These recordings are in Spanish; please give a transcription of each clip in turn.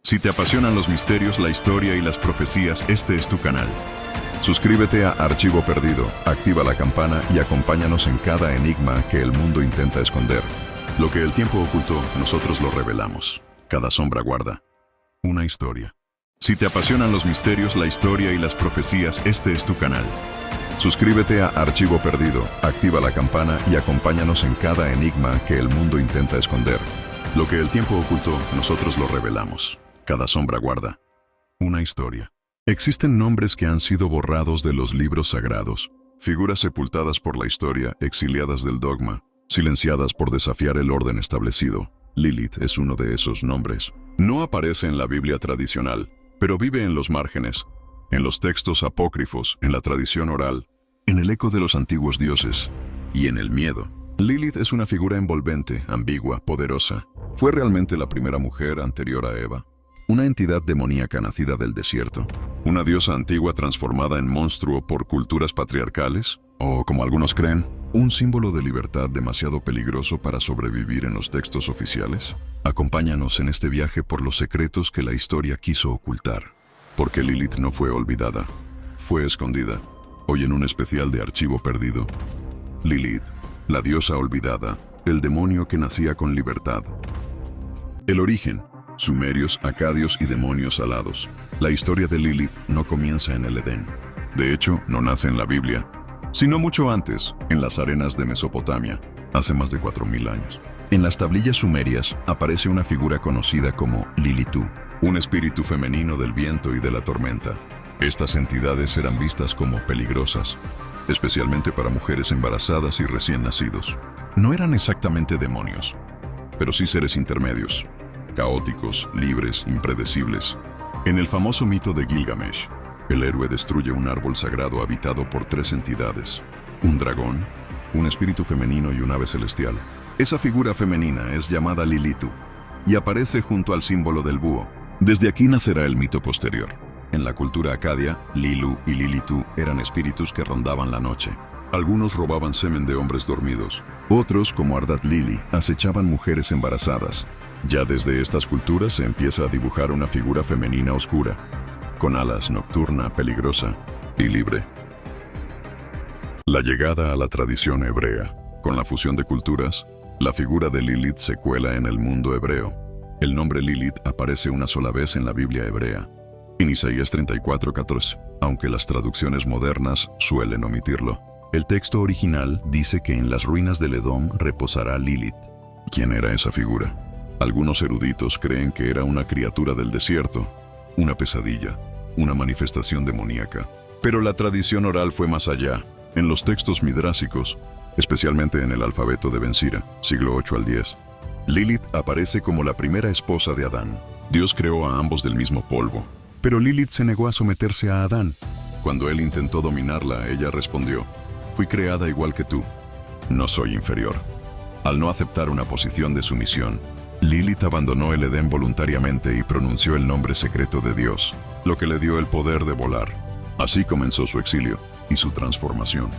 Si te apasionan los misterios, la historia y las profecías, este es tu canal. Suscríbete a Archivo Perdido, activa la campana y acompáñanos en cada enigma que el mundo intenta esconder. Lo que el tiempo ocultó, nosotros lo revelamos. Cada sombra guarda una historia. Si te apasionan los misterios, la historia y las profecías, este es tu canal. Suscríbete a Archivo Perdido, activa la campana y acompáñanos en cada enigma que el mundo intenta esconder. Lo que el tiempo ocultó, nosotros lo revelamos. Cada sombra guarda una historia. Existen nombres que han sido borrados de los libros sagrados, figuras sepultadas por la historia, exiliadas del dogma, silenciadas por desafiar el orden establecido. Lilith es uno de esos nombres. No aparece en la Biblia tradicional, pero vive en los márgenes, en los textos apócrifos, en la tradición oral, en el eco de los antiguos dioses y en el miedo. Lilith es una figura envolvente, ambigua, poderosa. ¿Fue realmente la primera mujer anterior a Eva? ¿Una entidad demoníaca nacida del desierto? ¿Una diosa antigua transformada en monstruo por culturas patriarcales? ¿O, como algunos creen, un símbolo de libertad demasiado peligroso para sobrevivir en los textos oficiales? Acompáñanos en este viaje por los secretos que la historia quiso ocultar. Porque Lilith no fue olvidada, fue escondida. Hoy en un especial de Archivo Perdido. Lilith, la diosa olvidada, el demonio que nacía con libertad. El origen: sumerios, acadios y demonios alados. La historia de Lilith no comienza en el Edén. De hecho, no nace en la Biblia, sino mucho antes, en las arenas de Mesopotamia, hace más de 4000 años. En las tablillas sumerias aparece una figura conocida como Lilitú, un espíritu femenino del viento y de la tormenta. Estas entidades eran vistas como peligrosas, especialmente para mujeres embarazadas y recién nacidos. No eran exactamente demonios, pero sí seres intermedios, caóticos, libres, impredecibles. En el famoso mito de Gilgamesh, el héroe destruye un árbol sagrado habitado por 3 entidades: un dragón, un espíritu femenino y un ave celestial. Esa figura femenina es llamada Lilitú y aparece junto al símbolo del búho. Desde aquí nacerá el mito posterior. En la cultura acadia, Lilu y Lilitú eran espíritus que rondaban la noche. Algunos robaban semen de hombres dormidos. Otros, como Ardat Lili, acechaban mujeres embarazadas. Ya desde estas culturas se empieza a dibujar una figura femenina oscura, con alas, nocturna, peligrosa y libre. La llegada a la tradición hebrea. Con la fusión de culturas, la figura de Lilith se cuela en el mundo hebreo. El nombre Lilith aparece una sola vez en la Biblia hebrea, en Isaías 34:14, aunque las traducciones modernas suelen omitirlo. El texto original dice que en las ruinas del Edom reposará Lilith. ¿Quién era esa figura? Algunos eruditos creen que era una criatura del desierto, una pesadilla, una manifestación demoníaca. Pero la tradición oral fue más allá. En los textos midrásicos, especialmente en el alfabeto de Ben Sira, siglo 8 al 10, Lilith aparece como la primera esposa de Adán. Dios creó a ambos del mismo polvo, pero Lilith se negó a someterse a Adán. Cuando él intentó dominarla, ella respondió: «Fui creada igual que tú, no soy inferior». Al no aceptar una posición de sumisión, Lilith abandonó el Edén voluntariamente y pronunció el nombre secreto de Dios, lo que le dio el poder de volar. Así comenzó su exilio y su transformación.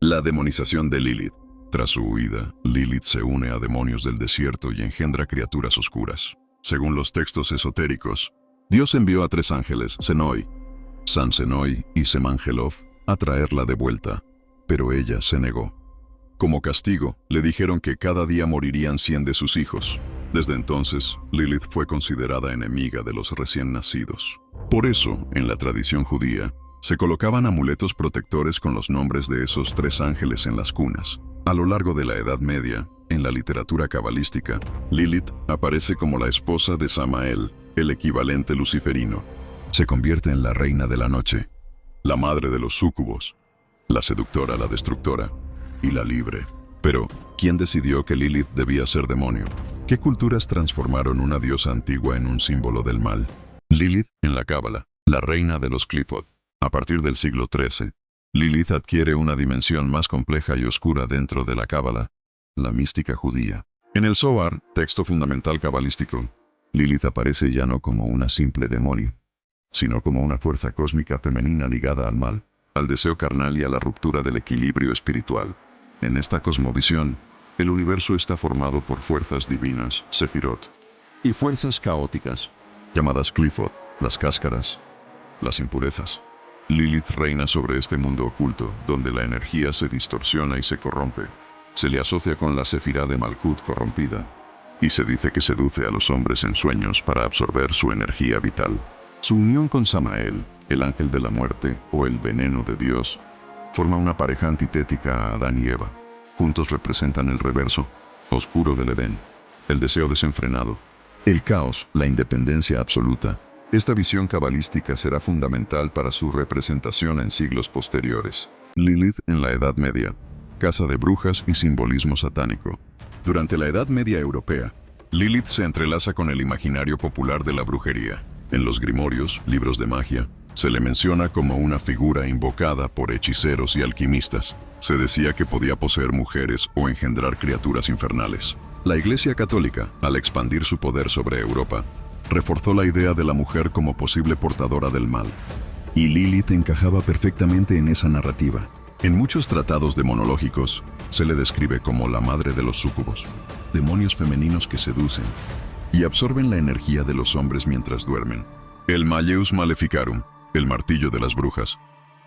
La demonización de Lilith. Tras su huida, Lilith se une a demonios del desierto y engendra criaturas oscuras. Según los textos esotéricos, Dios envió a 3 ángeles, Senoi, San Senoi y Semangelov, a traerla de vuelta, pero ella se negó. Como castigo, le dijeron que cada día morirían 100 de sus hijos. Desde entonces, Lilith fue considerada enemiga de los recién nacidos. Por eso, en la tradición judía, se colocaban amuletos protectores con los nombres de esos 3 ángeles en las cunas. A lo largo de la Edad Media, en la literatura cabalística, Lilith aparece como la esposa de Samael, el equivalente luciferino. Se convierte en la reina de la noche, la madre de los súcubos, la seductora, la destructora y la libre. Pero, ¿quién decidió que Lilith debía ser demonio? ¿Qué culturas transformaron una diosa antigua en un símbolo del mal? Lilith, en la Cábala, la reina de los Qliphoth. A partir del siglo XIII, Lilith adquiere una dimensión más compleja y oscura dentro de la Cábala, la mística judía. En el Zohar, texto fundamental cabalístico, Lilith aparece ya no como una simple demonio, sino como una fuerza cósmica femenina ligada al mal, al deseo carnal y a la ruptura del equilibrio espiritual. En esta cosmovisión, el universo está formado por fuerzas divinas, Sefirot, y fuerzas caóticas, llamadas Qliphoth, las cáscaras, las impurezas. Lilith reina sobre este mundo oculto, donde la energía se distorsiona y se corrompe. Se le asocia con la Sefirá de Malkut corrompida, y se dice que seduce a los hombres en sueños para absorber su energía vital. Su unión con Samael, el ángel de la muerte o el veneno de Dios, forma una pareja antitética a Adán y Eva. Juntos representan el reverso, oscuro del Edén, el deseo desenfrenado, el caos, la independencia absoluta. Esta visión cabalística será fundamental para su representación en siglos posteriores. Lilith en la Edad Media, casa de brujas y simbolismo satánico. Durante la Edad Media europea, Lilith se entrelaza con el imaginario popular de la brujería. En los grimorios, libros de magia, se le menciona como una figura invocada por hechiceros y alquimistas. Se decía que podía poseer mujeres o engendrar criaturas infernales. La Iglesia Católica, al expandir su poder sobre Europa, reforzó la idea de la mujer como posible portadora del mal. Y Lilith encajaba perfectamente en esa narrativa. En muchos tratados demonológicos, se le describe como la madre de los súcubos, demonios femeninos que seducen y absorben la energía de los hombres mientras duermen. El Malleus Maleficarum, el martillo de las brujas,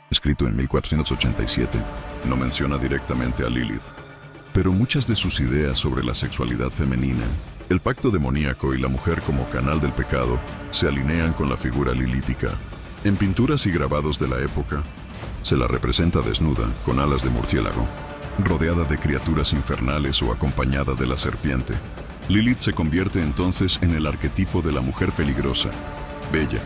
escrito en 1487, no menciona directamente a Lilith, pero muchas de sus ideas sobre la sexualidad femenina, el pacto demoníaco y la mujer como canal del pecado se alinean con la figura lilítica. En pinturas y grabados de la época, se la representa desnuda, con alas de murciélago, rodeada de criaturas infernales o acompañada de la serpiente. Lilith se convierte entonces en el arquetipo de la mujer peligrosa, bella,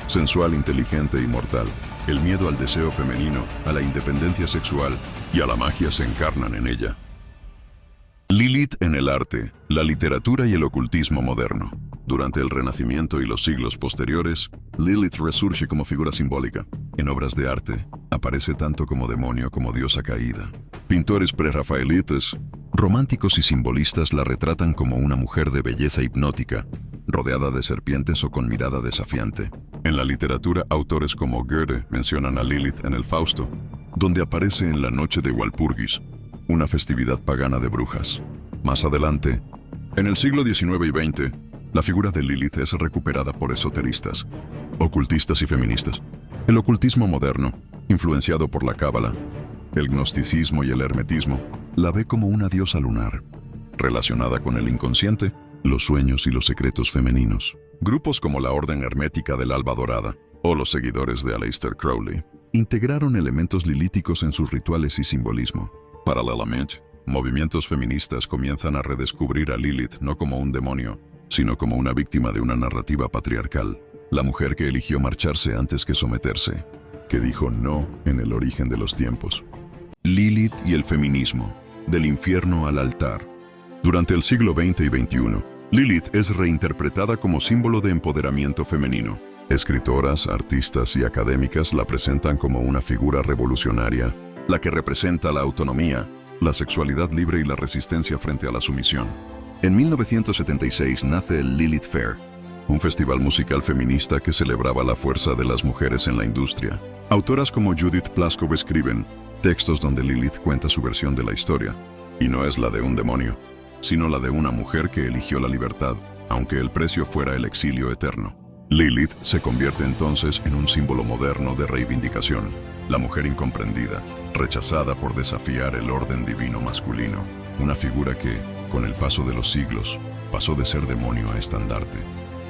sensual, inteligente y mortal. El miedo al deseo femenino, a la independencia sexual y a la magia se encarnan en ella. Lilith en el arte, la literatura y el ocultismo moderno. Durante el Renacimiento y los siglos posteriores, Lilith resurge como figura simbólica. En obras de arte, aparece tanto como demonio como diosa caída. Pintores prerrafaelitas, románticos y simbolistas la retratan como una mujer de belleza hipnótica, rodeada de serpientes o con mirada desafiante. En la literatura, autores como Goethe mencionan a Lilith en el Fausto, donde aparece en la noche de Walpurgis, una festividad pagana de brujas. Más adelante, en el siglo XIX y XX, la figura de Lilith es recuperada por esoteristas, ocultistas y feministas. El ocultismo moderno, influenciado por la cábala, el gnosticismo y el hermetismo, la ve como una diosa lunar, relacionada con el inconsciente, los sueños y los secretos femeninos. Grupos como la Orden Hermética del Alba Dorada o los seguidores de Aleister Crowley integraron elementos lilíticos en sus rituales y simbolismo. Paralelamente, movimientos feministas comienzan a redescubrir a Lilith no como un demonio, sino como una víctima de una narrativa patriarcal. La mujer que eligió marcharse antes que someterse, que dijo no en el origen de los tiempos. Lilith y el feminismo, del infierno al altar. Durante el siglo XX y XXI, Lilith es reinterpretada como símbolo de empoderamiento femenino. Escritoras, artistas y académicas la presentan como una figura revolucionaria, la que representa la autonomía, la sexualidad libre y la resistencia frente a la sumisión. En 1976 nace el Lilith Fair, un festival musical feminista que celebraba la fuerza de las mujeres en la industria. Autoras como Judith Plaskov escriben textos donde Lilith cuenta su versión de la historia, y no es la de un demonio, sino la de una mujer que eligió la libertad, aunque el precio fuera el exilio eterno. Lilith se convierte entonces en un símbolo moderno de reivindicación, la mujer incomprendida, rechazada por desafiar el orden divino masculino, una figura que, con el paso de los siglos, pasó de ser demonio a estandarte.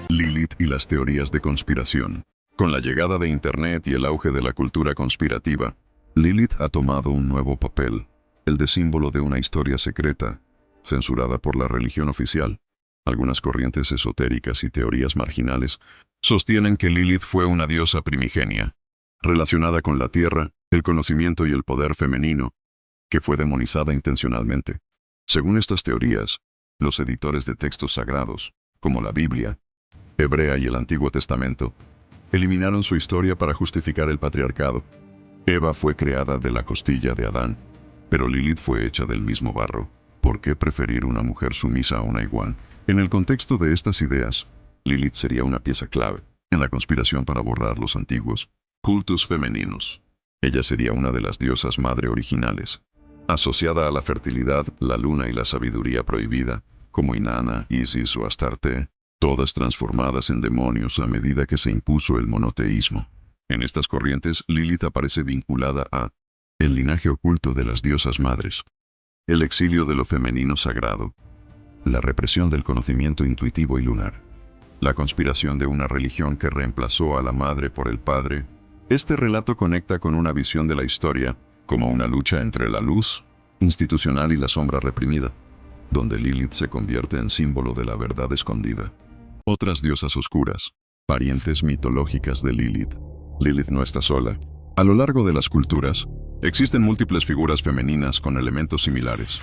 Lilith y las teorías de conspiración. Con la llegada de Internet y el auge de la cultura conspirativa, Lilith ha tomado un nuevo papel, el de símbolo de una historia secreta, censurada por la religión oficial. Algunas corrientes esotéricas y teorías marginales sostienen que Lilith fue una diosa primigenia, relacionada con la tierra, el conocimiento y el poder femenino, que fue demonizada intencionalmente. Según estas teorías, los editores de textos sagrados, como la Biblia hebrea y el Antiguo Testamento, eliminaron su historia para justificar el patriarcado. Eva fue creada de la costilla de Adán, pero Lilith fue hecha del mismo barro. ¿Por qué preferir una mujer sumisa a una igual? En el contexto de estas ideas, Lilith sería una pieza clave en la conspiración para borrar los antiguos cultos femeninos. Ella sería una de las diosas madre originales, asociada a la fertilidad, la luna y la sabiduría prohibida, como Inanna, Isis o Astarte. todas transformadas en demonios a medida que se impuso el monoteísmo. En estas corrientes, Lilith aparece vinculada a el linaje oculto de las diosas madres, el exilio de lo femenino sagrado, la represión del conocimiento intuitivo y lunar, la conspiración de una religión que reemplazó a la madre por el padre. Este relato conecta con una visión de la historia como una lucha entre la luz institucional y la sombra reprimida, donde Lilith se convierte en símbolo de la verdad escondida. Otras diosas oscuras, parientes mitológicas de Lilith. Lilith no está sola. A lo largo de las culturas, existen múltiples figuras femeninas con elementos similares.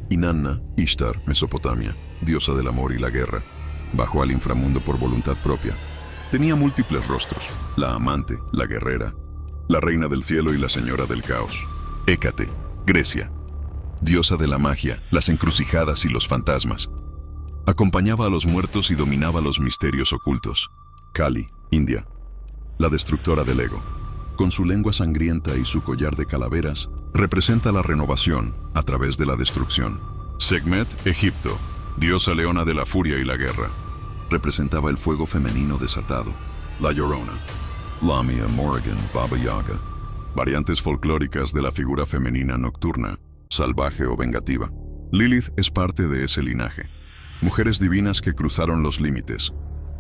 Inanna, Ishtar, Mesopotamia, diosa del amor y la guerra, bajó al inframundo por voluntad propia. Tenía múltiples rostros: la amante, la guerrera, la reina del cielo y la señora del caos. Hécate, Grecia, diosa de la magia, las encrucijadas y los fantasmas. Acompañaba a los muertos y dominaba los misterios ocultos. Kali, India, la destructora del ego. Con su lengua sangrienta y su collar de calaveras, representa la renovación a través de la destrucción. Sekhmet, Egipto, diosa leona de la furia y la guerra. Representaba el fuego femenino desatado. La Llorona, Lamia, Morrigan, Baba Yaga, variantes folclóricas de la figura femenina nocturna, salvaje o vengativa. Lilith es parte de ese linaje. Mujeres divinas que cruzaron los límites,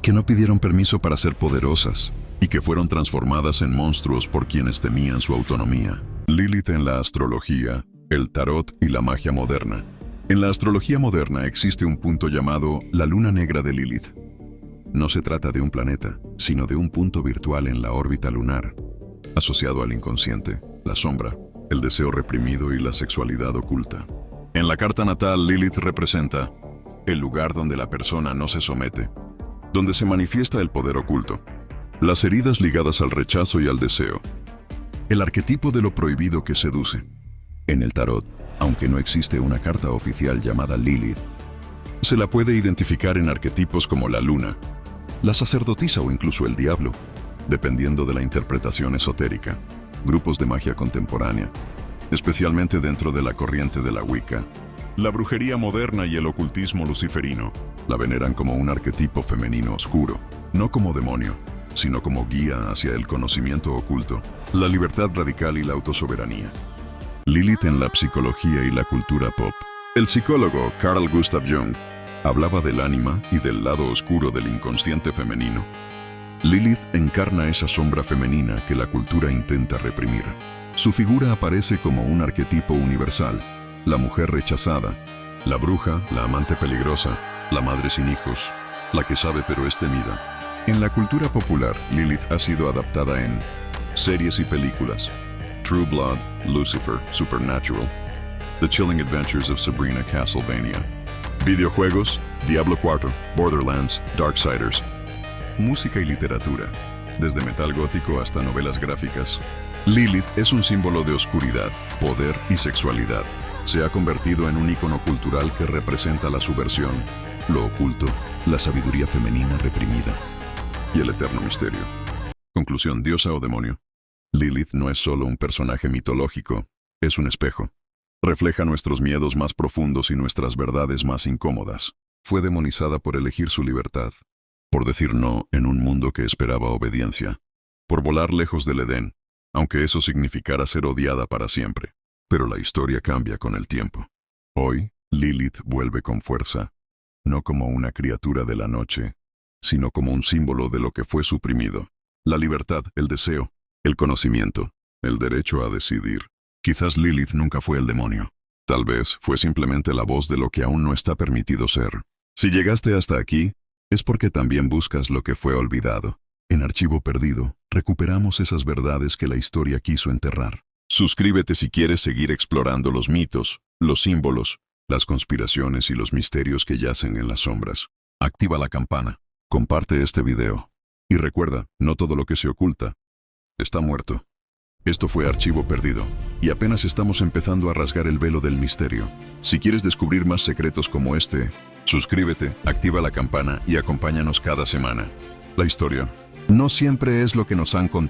que no pidieron permiso para ser poderosas y que fueron transformadas en monstruos por quienes temían su autonomía. Lilith en la astrología, el tarot y la magia moderna. En la astrología moderna existe un punto llamado la luna negra de Lilith. No se trata de un planeta, sino de un punto virtual en la órbita lunar, asociado al inconsciente, la sombra, el deseo reprimido y la sexualidad oculta. En la carta natal, Lilith representa el lugar donde la persona no se somete, donde se manifiesta el poder oculto, las heridas ligadas al rechazo y al deseo, el arquetipo de lo prohibido que seduce. En el tarot, aunque no existe una carta oficial llamada Lilith, se la puede identificar en arquetipos como la luna, la sacerdotisa o incluso el diablo, dependiendo de la interpretación esotérica. Grupos de magia contemporánea, especialmente dentro de la corriente de la Wicca, la brujería moderna y el ocultismo luciferino, la veneran como un arquetipo femenino oscuro, no como demonio, sino como guía hacia el conocimiento oculto, la libertad radical y la autosoberanía. Lilith en la psicología y la cultura pop. El psicólogo Carl Gustav Jung hablaba del ánima y del lado oscuro del inconsciente femenino. Lilith encarna esa sombra femenina que la cultura intenta reprimir. Su figura aparece como un arquetipo universal: la mujer rechazada, la bruja, la amante peligrosa, la madre sin hijos, la que sabe pero es temida. En la cultura popular, Lilith ha sido adaptada en series y películas: True Blood, Lucifer, Supernatural, The Chilling Adventures of Sabrina, Castlevania. Videojuegos: Diablo IV, Borderlands, Darksiders. Música y literatura, desde metal gótico hasta novelas gráficas. Lilith es un símbolo de oscuridad, poder y sexualidad. Se ha convertido en un icono cultural que representa la subversión, lo oculto, la sabiduría femenina reprimida y el eterno misterio. Conclusión: diosa o demonio. Lilith no es solo un personaje mitológico, es un espejo. Refleja nuestros miedos más profundos y nuestras verdades más incómodas. Fue demonizada por elegir su libertad, por decir no en un mundo que esperaba obediencia, por volar lejos del Edén, aunque eso significara ser odiada para siempre. Pero la historia cambia con el tiempo. Hoy, Lilith vuelve con fuerza, no como una criatura de la noche, sino como un símbolo de lo que fue suprimido: la libertad, el deseo, el conocimiento, el derecho a decidir. Quizás Lilith nunca fue el demonio. Tal vez fue simplemente la voz de lo que aún no está permitido ser. Si llegaste hasta aquí, es porque también buscas lo que fue olvidado. En Archivo Perdido, recuperamos esas verdades que la historia quiso enterrar. Suscríbete si quieres seguir explorando los mitos, los símbolos, las conspiraciones y los misterios que yacen en las sombras. Activa la campana, comparte este video. Y recuerda, no todo lo que se oculta está muerto. Esto fue Archivo Perdido, y apenas estamos empezando a rasgar el velo del misterio. Si quieres descubrir más secretos como este, suscríbete, activa la campana y acompáñanos cada semana. La historia no siempre es lo que nos han contado.